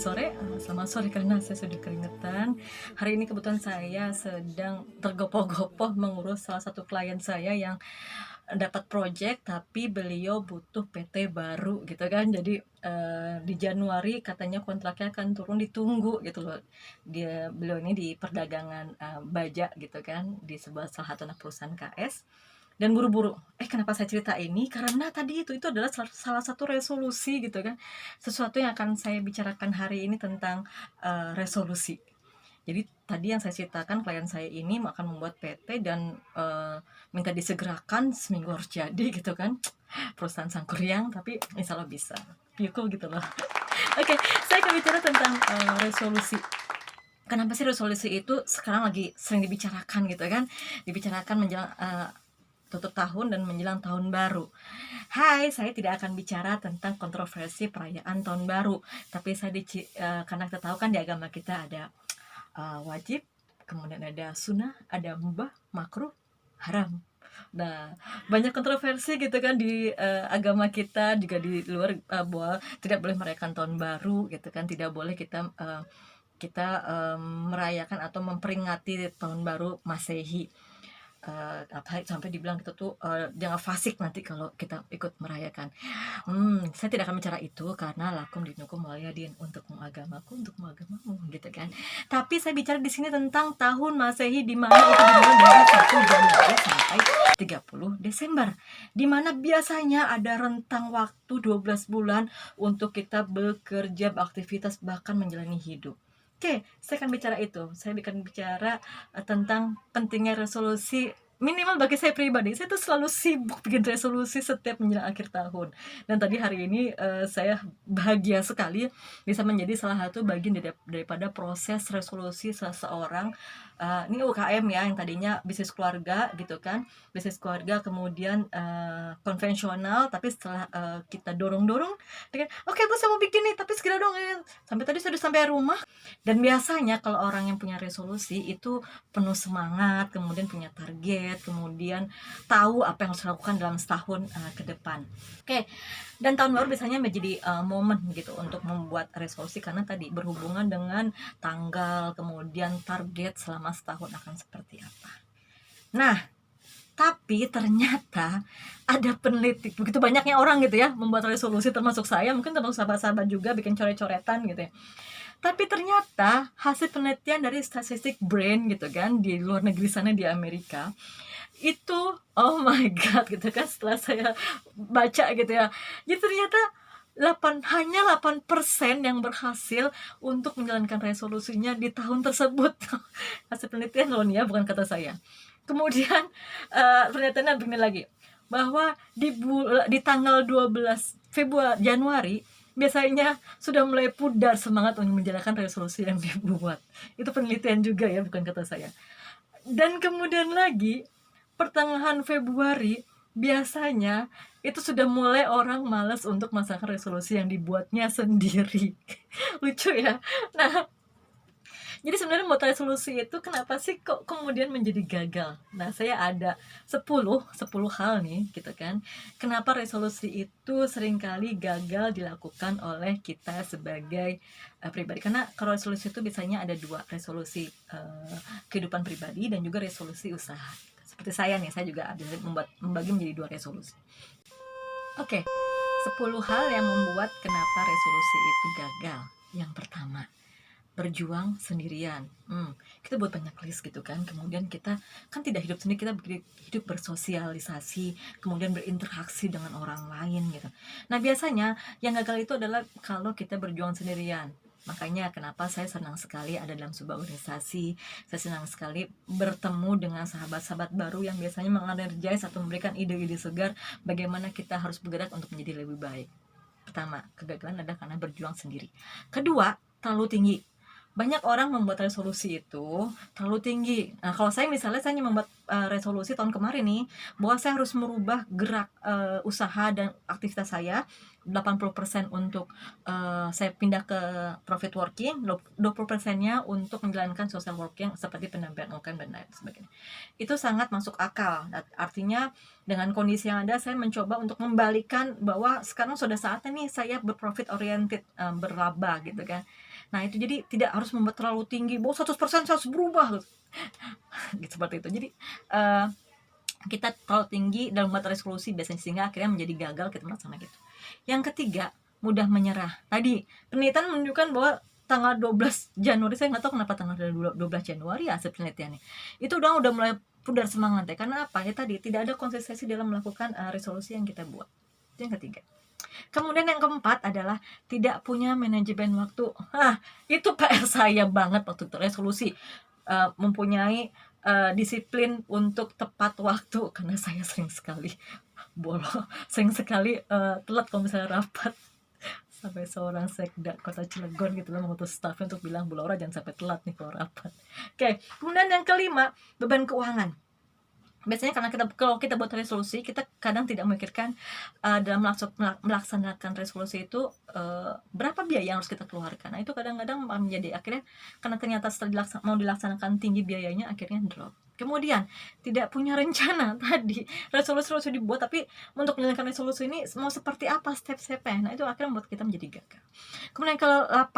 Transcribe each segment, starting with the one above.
Selamat sore karena saya sudah keringetan. Hari ini kebetulan saya sedang tergopoh-gopoh mengurus salah satu klien saya yang dapat project, tapi beliau butuh PT baru gitu kan. Jadi di Januari katanya kontraknya akan turun, ditunggu gitu loh. Beliau ini di perdagangan baja gitu kan, di sebuah salah satu anak perusahaan KS. Dan buru-buru. Kenapa saya cerita ini? Karena tadi itu adalah salah satu resolusi gitu kan. Sesuatu yang akan saya bicarakan hari ini tentang resolusi. Jadi tadi yang saya ceritakan, klien saya ini akan membuat PT dan minta disegerakan seminggu harus jadi gitu kan. Perusahaan Sangkuriang, tapi insya Allah bisa. Piuku gitu loh. Oke, saya akan bicara tentang resolusi. Kenapa sih resolusi itu sekarang lagi sering dibicarakan gitu kan? Dibicarakan menjelang tutup tahun dan menjelang tahun baru. Hai, saya tidak akan bicara tentang kontroversi perayaan tahun baru, tapi karena kita tahu kan di agama kita ada wajib, kemudian ada sunnah, ada mubah, makruh, haram. Nah, banyak kontroversi gitu kan di agama kita, juga di luar, bahwa tidak boleh merayakan tahun baru gitu kan, tidak boleh kita merayakan atau memperingati tahun baru Masehi. Sampai dibilang kita tuh jangan fasik nanti kalau kita ikut merayakan. Saya tidak akan bicara itu karena lakum dinukum waliyadin, untukmu agamaku, untukmu agamamu gitu kan. Tapi saya bicara di sini tentang tahun Masehi, di mana itu dimulai dari 1 Januari sampai 30 Desember. Di mana biasanya ada rentang waktu 12 bulan untuk kita bekerja, beraktivitas, bahkan menjalani hidup. Oke, saya akan bicara itu. Saya akan bicara tentang pentingnya resolusi. Minimal bagi saya pribadi, saya tuh selalu sibuk bikin resolusi setiap menjelang akhir tahun. Dan tadi hari ini saya bahagia sekali bisa menjadi salah satu bagian daripada proses resolusi seseorang. Ini UKM ya, yang tadinya bisnis keluarga gitu kan, bisnis keluarga kemudian konvensional, tapi setelah kita dorong-dorong, oke Bu, saya mau bikin nih, tapi segera dong ya. Sampai tadi sudah sampai rumah. Dan biasanya kalau orang yang punya resolusi itu penuh semangat, kemudian punya target, kemudian tahu apa yang harus dilakukan dalam setahun ke depan. Oke, dan tahun baru biasanya menjadi momen gitu untuk membuat resolusi, karena tadi berhubungan dengan tanggal, kemudian target selama setahun akan seperti apa. Nah, tapi ternyata ada peneliti, begitu banyaknya orang gitu ya membuat resolusi, termasuk saya, mungkin termasuk sahabat-sahabat juga bikin coret-coretan gitu ya. Tapi ternyata hasil penelitian dari statistik Brain gitu kan, di luar negeri sana, di Amerika, itu oh my god gitu kan, setelah saya baca gitu ya, jadi ternyata hanya 8% yang berhasil untuk menjalankan resolusinya di tahun tersebut. Hasil penelitian loh nih ya, bukan kata saya. Kemudian pernyataannya begini lagi, bahwa di tanggal 12 Januari biasanya sudah mulai pudar semangat untuk menjalankan resolusi yang dibuat. Itu penelitian juga ya, bukan kata saya. Dan kemudian lagi pertengahan Februari biasanya itu sudah mulai orang malas untuk melaksanakan resolusi yang dibuatnya sendiri. Lucu ya. Nah, jadi sebenarnya membuat resolusi itu kenapa sih kok kemudian menjadi gagal? Nah, saya ada 10 hal nih gitu kan. Kenapa resolusi itu seringkali gagal dilakukan oleh kita sebagai pribadi. Karena kalau resolusi itu biasanya ada dua, resolusi kehidupan pribadi dan juga resolusi usaha. Seperti saya nih, saya juga ada membagi menjadi dua resolusi. Oke, 10 hal yang membuat kenapa resolusi itu gagal. Yang pertama, berjuang sendirian. Kita buat banyak list gitu kan, kemudian kita kan tidak hidup sendiri, kita hidup bersosialisasi, kemudian berinteraksi dengan orang lain gitu. Nah, biasanya yang gagal itu adalah kalau kita berjuang sendirian. Makanya kenapa saya senang sekali ada dalam sebuah organisasi, saya senang sekali bertemu dengan sahabat-sahabat baru yang biasanya mengenergize atau memberikan ide-ide segar bagaimana kita harus bergerak untuk menjadi lebih baik. Pertama, kegagalan adalah karena berjuang sendiri. Kedua, terlalu tinggi. Banyak orang membuat resolusi itu terlalu tinggi. Nah, kalau saya misalnya, saya membuat resolusi tahun kemarin nih, bahwa saya harus merubah gerak usaha dan aktivitas saya 80% untuk saya pindah ke profit working, 20%-nya untuk menjalankan social working seperti pendampingan UMKM dan lain sebagainya. Itu sangat masuk akal. Artinya dengan kondisi yang ada, saya mencoba untuk membalikan bahwa sekarang sudah saatnya nih saya berprofit oriented, berlaba gitu kan. Nah itu jadi tidak harus membuat terlalu tinggi, bahwa 100% saya harus berubah gitu, seperti itu. Jadi kita terlalu tinggi dalam membuat resolusi biasanya, sehingga akhirnya menjadi gagal kita melaksanakan gitu. Yang ketiga, mudah menyerah. Tadi penelitian menunjukkan bahwa tanggal 12 Januari, saya nggak tahu kenapa tanggal 12 Januari hasil penelitiannya, itu udah mulai pudar semangat ya. Karena apa ya, tadi tidak ada konsistensi dalam melakukan resolusi yang kita buat. Itu yang ketiga. Kemudian yang keempat adalah tidak punya manajemen waktu. Itu PR saya banget waktu itu, resolusi mempunyai disiplin untuk tepat waktu, karena saya sering sekali sering sekali telat kalau misalnya rapat. Sampai seorang sekda kota Cilegon gitu loh mengutus stafnya untuk bilang, Bu Laura jangan sampai telat nih kalau rapat. Oke. Kemudian yang kelima, beban keuangan. Biasanya karena kalau kita buat resolusi, kita kadang tidak memikirkan dalam melaksanakan resolusi itu berapa biaya yang harus kita keluarkan. Nah itu kadang-kadang menjadi akhirnya, karena ternyata setelah mau dilaksanakan tinggi biayanya, akhirnya drop. Kemudian tidak punya rencana. Tadi resolusi dibuat, tapi untuk menjalankan resolusi ini mau seperti apa step-stepnya. Nah itu akhirnya membuat kita menjadi gagal. Kemudian yang ke-8,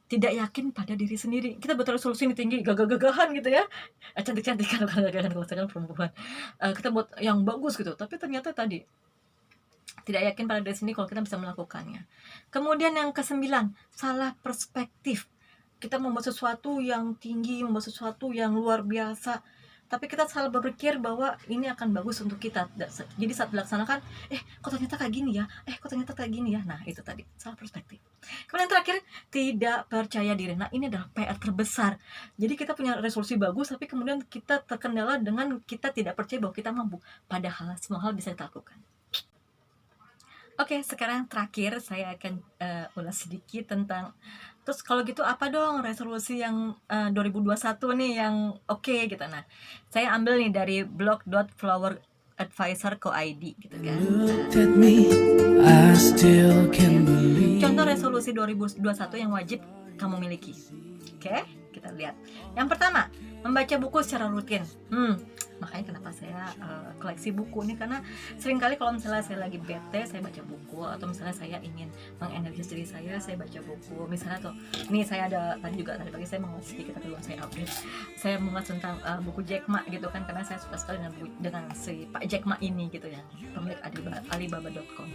tidak yakin pada diri sendiri. Kita buat resolusi ini tinggi, gagah-gagahan gitu ya, cantik-cantikan, gagahan kalau misalkan perempuan, kita buat yang bagus gitu, tapi ternyata tadi tidak yakin pada diri sendiri kalau kita bisa melakukannya. Kemudian yang ke-9, salah perspektif. Kita membuat sesuatu yang tinggi, membuat sesuatu yang luar biasa, tapi kita salah berpikir bahwa ini akan bagus untuk kita. Jadi saat dilaksanakan, kok ternyata kayak gini ya, nah itu tadi, salah perspektif. Kemudian terakhir, tidak percaya diri. Nah ini adalah PR terbesar. Jadi kita punya resolusi bagus, tapi kemudian kita terkendala dengan kita tidak percaya bahwa kita mampu, padahal semua hal bisa kita lakukan. Oke, sekarang terakhir saya akan ulas sedikit tentang, terus kalau gitu apa dong resolusi yang 2021 nih yang oke gitu. Nah, saya ambil nih dari blog.floweradvisor.co.id gitu kan. Contoh resolusi 2021 yang wajib kamu miliki. Oke, kita lihat. Yang pertama, membaca buku secara rutin. Makanya kenapa saya koleksi buku nih, karena seringkali kalau misalnya saya lagi bete, saya baca buku, atau misalnya saya ingin mengenergis diri saya baca buku. Misalnya tuh, ini saya ada tadi pagi saya mengulas sedikit, tapi belum saya update. Saya mengulas tentang buku Jack Ma gitu kan, karena saya suka sekali dengan si Pak Jack Ma ini gitu ya, pemilik Alibaba.com.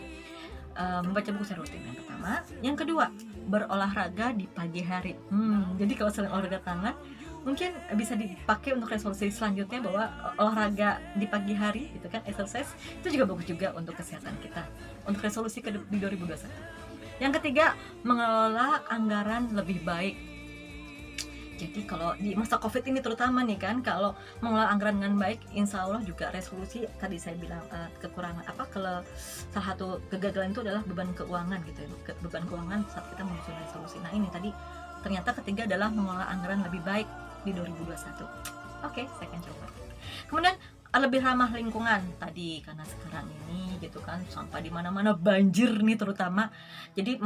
Membaca buku secara rutin yang pertama. Yang kedua, berolahraga di pagi hari. Jadi kalau sering olahraga tangan, mungkin bisa dipakai untuk resolusi selanjutnya, bahwa olahraga di pagi hari gitu kan, exercise itu juga bagus juga untuk kesehatan kita, untuk resolusi di 2021. Yang ketiga, mengelola anggaran lebih baik. Jadi kalau di masa COVID ini terutama nih kan, kalau mengelola anggaran dengan baik, insya Allah juga resolusi tadi saya bilang kekurangan salah satu kegagalan itu adalah beban keuangan gitu ya, beban keuangan saat kita menyusun resolusi. Nah ini tadi ternyata ketiga adalah mengelola anggaran lebih baik di 2021. Oke, saya akan coba. Kemudian lebih ramah lingkungan tadi, karena sekarang ini gitu kan sampah di mana-mana, banjir nih terutama. Jadi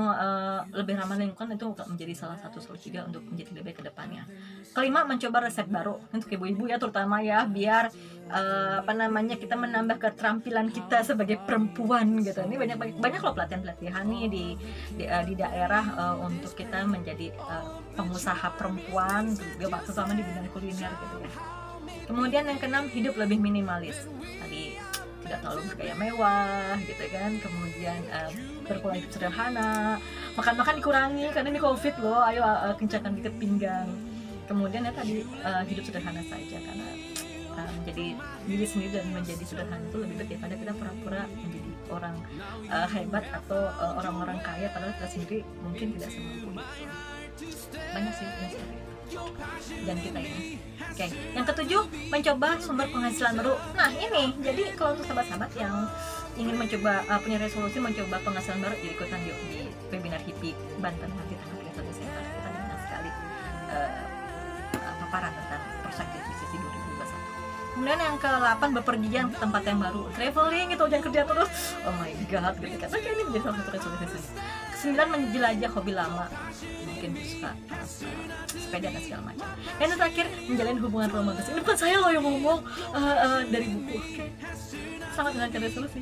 lebih ramah lingkungan itu menjadi salah satu solusi juga untuk menjadi lebih baik ke depannya. Kelima, mencoba resep baru untuk ibu-ibu ya terutama ya, biar kita menambah keterampilan kita sebagai perempuan gitu. Ini banyak loh pelatihan-pelatihan nih di daerah untuk kita menjadi pengusaha perempuan, terutama di bidang kuliner gitu ya. Kemudian yang keenam, hidup lebih minimalis. Tadi tidak terlalu bergaya mewah gitu kan. Kemudian berpola hidup sederhana, makan dikurangi karena ini COVID loh. Ayo kencangkan dikit pinggang. Kemudian ya tadi hidup sederhana saja, karena menjadi diri sendiri dan menjadi sederhana itu lebih baik daripada kita pura-pura menjadi orang hebat atau orang-orang kaya, padahal kita sendiri mungkin tidak semampu itu. Banyak sih dan kita ini. Oke, yang ketujuh, mencoba sumber penghasilan baru. Nah ini, jadi kalau untuk sahabat-sahabat yang ingin mencoba punya resolusi mencoba penghasilan baru, ya ikutan yuk di webinar HIPI Banten nanti tanggal 31 Desember. Kita banyak sekali paparan tentang perspektif bisnis 2021. Kemudian yang ke-8, bepergian ke tempat yang baru, traveling itu, jangan kerja terus. Oh my god gitu kan. Oke, ini menjadi salah satu resolusi. Ke-9, menjelajah hobi lama, mungkin suka sepeda dan segala macam. Dan terakhir, menjalin hubungan romantis. Ini bukan saya loh yang ngomong, dari buku. Oke. Selamat menjalankan resolusi.